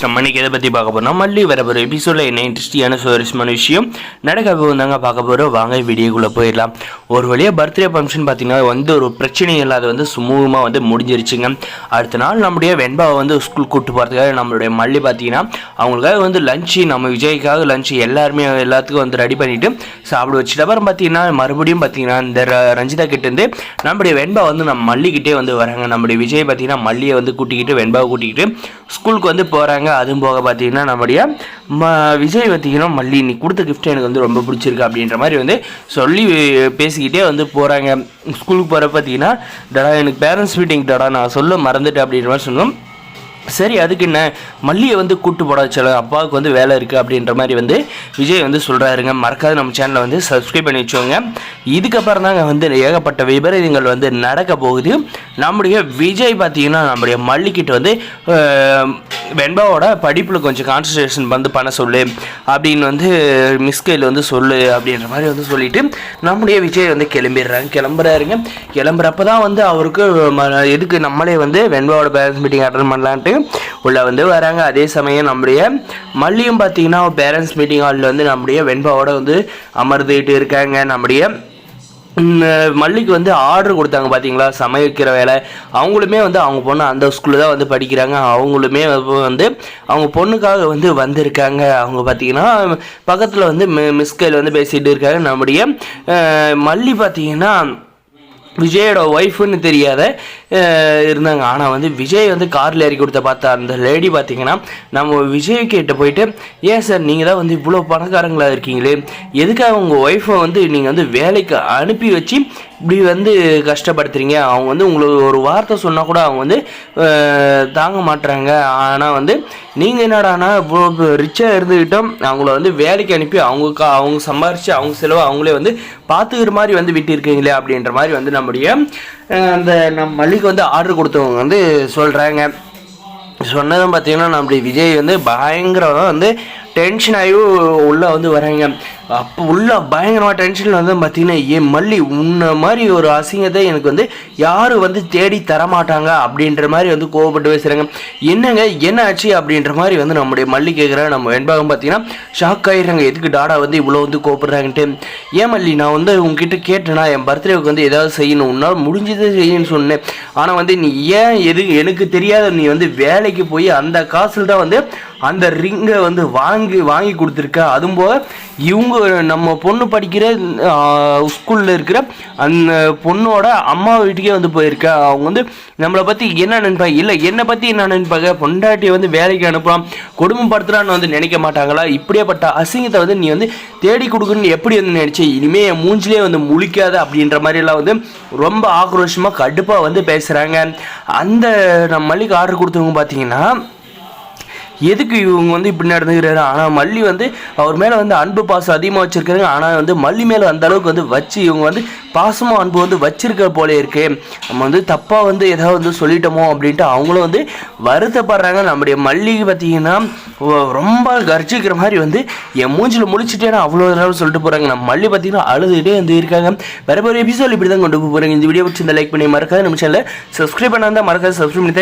நம்ம இன்னைக்கு எதை பற்றி பார்க்க போகிறோம், மல்லி வர போகிற எபிசோடில் என்ன இன்ட்ரெஸ்டிங்கான சுவாரஸ்யமான விஷயம் நடக்க போதாங்க பார்க்க போகிறோம். வாங்க வீடியோக்குள்ளே போயிடலாம். ஒரு வழியாக பர்த்டே ஃபங்க்ஷன் பார்த்தீங்கன்னா ஒரு பிரச்சனை இல்லாத சுமூகமாக முடிஞ்சிருச்சுங்க. அடுத்த நாள் நம்முடைய வெண்பாவை ஸ்கூல் கூப்பிட்டு போகிறதுக்காக நம்மளுடைய மல்லி பார்த்தீங்கன்னா அவங்களுக்காக லஞ்சு, நம்ம விஜய்க்காக லஞ்சு எல்லாத்துக்கும் ரெடி பண்ணிவிட்டு சாப்பிட வச்சுட்டு அப்புறம் பார்த்தீங்கன்னா மறுபடியும் பார்த்தீங்கன்னா இந்த ரஞ்சிதா கிட்டேருந்து நம்முடைய வெண்பா நம்ம மல்லிக்கிட்டே வராங்க. நம்முடைய விஜய் பார்த்தீங்கன்னா மல்லியை கூட்டிக்கிட்டு வெண்பாவை கூட்டிக்கிட்டு ஸ்கூலுக்கு போகிறாங்க. அதுவும் போக பார்த்தீங்கன்னா நம்முடைய விஜய் பார்த்தீங்கன்னா மல்லி நீ கொடுத்த கிஃப்ட் எனக்கு ரொம்ப பிடிச்சிருக்கு அப்படின்ற மாதிரி சொல்லி பேசிக்கிட்டே போகிறாங்க. ஸ்கூலுக்கு போகிற பார்த்தீங்கன்னா டடா எனக்கு பேரண்ட்ஸ் மீட்டிங் டடா நான் சொல்ல மறந்துட்டேன் அப்படின்ற மாதிரி சொன்னோம். சரி அதுக்கு என்ன மல்லியை கூட்டு போட வச்சால அப்பாவுக்கு வேலை இருக்குது அப்படின்ற மாதிரி விஜய் சொல்கிறாருங்க. மறக்காது நம்ம சேனலை சப்ஸ்கிரைப் பண்ணி வச்சோங்க. இதுக்கப்புறம் தாங்க ஏகப்பட்ட விபரீதங்கள் நடக்க போகுது. நம்முடைய விஜய் பார்த்தீங்கன்னா நம்முடைய மல்லிக்கிட்ட வெண்பாவோட படிப்பில் கொஞ்சம் கான்சன்ட்ரேஷன் பண்ண சொல்லு அப்படின்னு மிஸ்கையில் சொல்லு அப்படின்ற மாதிரி சொல்லிட்டு நம்முடைய விஜய் கிளம்புறாருங்க. கிளம்புறப்ப தான் அவருக்கு எதுக்கு நம்மளே வெண்பாவோட பேரண்ட்ஸ் மீட்டிங் அட்டன் பண்ணலான்ட்டு உள்ள வராங்க. அதே சமயம் நம்முடைய மல்லியும் பார்த்தீங்கன்னா பேரண்ட்ஸ் மீட்டிங் ஹாலில் நம்முடைய வெண்பாவோட அமர்ந்துகிட்டு இருக்காங்க. நம்முடைய மல்லிக்கு ஆர்டர் கொடுத்தாங்க பார்த்தீங்களா சமைக்கிற வேலை. அவங்களுமே அவங்க பொண்ணு அந்த ஸ்கூலில் தான் படிக்கிறாங்க. அவங்களுமே அவங்க பொண்ணுக்காக வந்திருக்காங்க. அவங்க பார்த்தீங்கன்னா பக்கத்தில் மிஸ்கையில் பேசிகிட்டு இருக்காங்க. நம்முடைய மல்லி பார்த்தீங்கன்னா விஜயோட ஒய்ஃபுன்னு தெரியாத இருந்தாங்க. ஆனால் விஜய் காரில் இறக்கி கொடுத்த பார்த்தா அந்த லேடி பார்த்தீங்கன்னா நம்ம விஜய் கிட்ட போயிட்டு ஏன் சார் நீங்கள் தான் இவ்வளோ பணக்காரங்களாக இருக்கீங்களே, எதுக்காக உங்கள் ஒய்ஃபை நீங்கள் வேலைக்கு அனுப்பி வச்சு இப்படி கஷ்டப்படுத்துறீங்க, அவங்க உங்களுக்கு ஒரு வார்த்தை சொன்னால் கூட அவங்க தாங்க மாட்டுறாங்க. ஆனால் நீங்கள் என்னடானா இவ்வளோ ரிச்சாக இருந்துக்கிட்டோம் அவங்கள வேலைக்கு அனுப்பி அவங்க சம்பாரித்து அவங்க செலவு அவங்களே பார்த்துக்கிற மாதிரி விட்டு இருக்கீங்களே அப்படின்ற மாதிரி நம்முடைய அந்த நம்ம மல்லிக்கு ஆர்டர் கொடுத்தவங்க சொல்கிறாங்க. சொன்னதும் பார்த்தீங்கன்னா நம்முடைய விஜய் பயங்கரமாக டென்ஷன் ஆகி உள்ளே வராங்க. அப்போ உள்ள பயங்கரமாக டென்ஷனில் பார்த்தீங்கன்னா ஏன் மல்லி உன்ன மாதிரி ஒரு அசிங்கத்தை எனக்கு யாரும் தேடி தரமாட்டாங்க அப்படின்ற மாதிரி கோவப்பட்டு பேசுகிறாங்க. என்னங்க என்ன ஆச்சு அப்படின்ற மாதிரி நம்முடைய மல்லி கேட்குறாங்க. நம்ம வெண்பாகம் பார்த்தீங்கன்னா ஷாக் ஆகிடுறாங்க. எதுக்கு டாடா இவ்வளோ கோவப்படுறாங்கன்ட்டு. ஏன் மல்லி நான் உங்ககிட்ட கேட்டேன்னா என் பர்த்டேவுக்கு ஏதாவது செய்யணும், உன்னால் முடிஞ்சதை செய்யணும்னு சொன்னேன். ஆனால் நீ ஏன் எனக்கு தெரியாத நீ வேலைக்கு போய் அந்த காசில் தான் அந்த ரிங்கை வாங்கி கொடுத்துருக்க. அதுவும் போக இவங்க நம்ம பொண்ணு படிக்கிற ஸ்கூலில் இருக்கிற அந்த பொண்ணோட அம்மா வீட்டுக்கே போயிருக்க. அவங்க நம்மளை பற்றி என்ன நினைப்பாங்க, இல்லை என்னை பற்றி என்ன நினைப்பாங்க, பொண்டாட்டியை வேலைக்கு அனுப்பலாம் கொடுமைப்படுத்துறான்னு நினைக்க மாட்டாங்களா? இப்படியேப்பட்ட அசிங்கத்தை நீ தேடி கொடுக்கணும்னு எப்படி நினைச்சு இனிமே என் மூஞ்சிலே முழிக்காத அப்படின்ற மாதிரிலாம் ரொம்ப ஆக்ரோஷமாக கடுப்பாக பேசுகிறாங்க. அந்த நம்ம மல்லிக்கு ஆர்டர் கொடுத்தவங்க பார்த்தீங்கன்னா எதுக்கு இவங்க இப்படி நடந்துக்கிறாரு. ஆனால் மல்லி அவர் மேலே அன்பு பாசம் அதிகமாக வச்சுருக்காங்க. ஆனால் மல்லி மேலே அந்த அளவுக்கு வச்சு இவங்க பாசமாக அன்பு வச்சிருக்க போல இருக்கு. நம்ம தப்பாக ஏதாவது சொல்லிட்டோமோ அப்படின்ட்டு அவங்களும் வருத்தப்படுறாங்க. நம்முடைய மல்லிக்கு பார்த்தீங்கன்னா ரொம்ப கர்ஜிக்கிற மாதிரி என் மூஞ்சில் முடிச்சுட்டேன்னா அவ்வளோ நேரம் சொல்லிட்டு போகிறாங்க. நம்ம மல்லி பார்த்தீங்கன்னா அழுதுகிட்டே இருக்காங்க. வேறு ஒரு எபிசோட் இப்படி தான் கொண்டு போகிறாங்க. இந்த வீடியோ பிடிச்சி லைக் பண்ணி மறக்காது நம்ம சேனலை சப்ஸ்கிரைப் பண்ணால் மறக்காது சப்ஸ்கிரைப் பண்ணி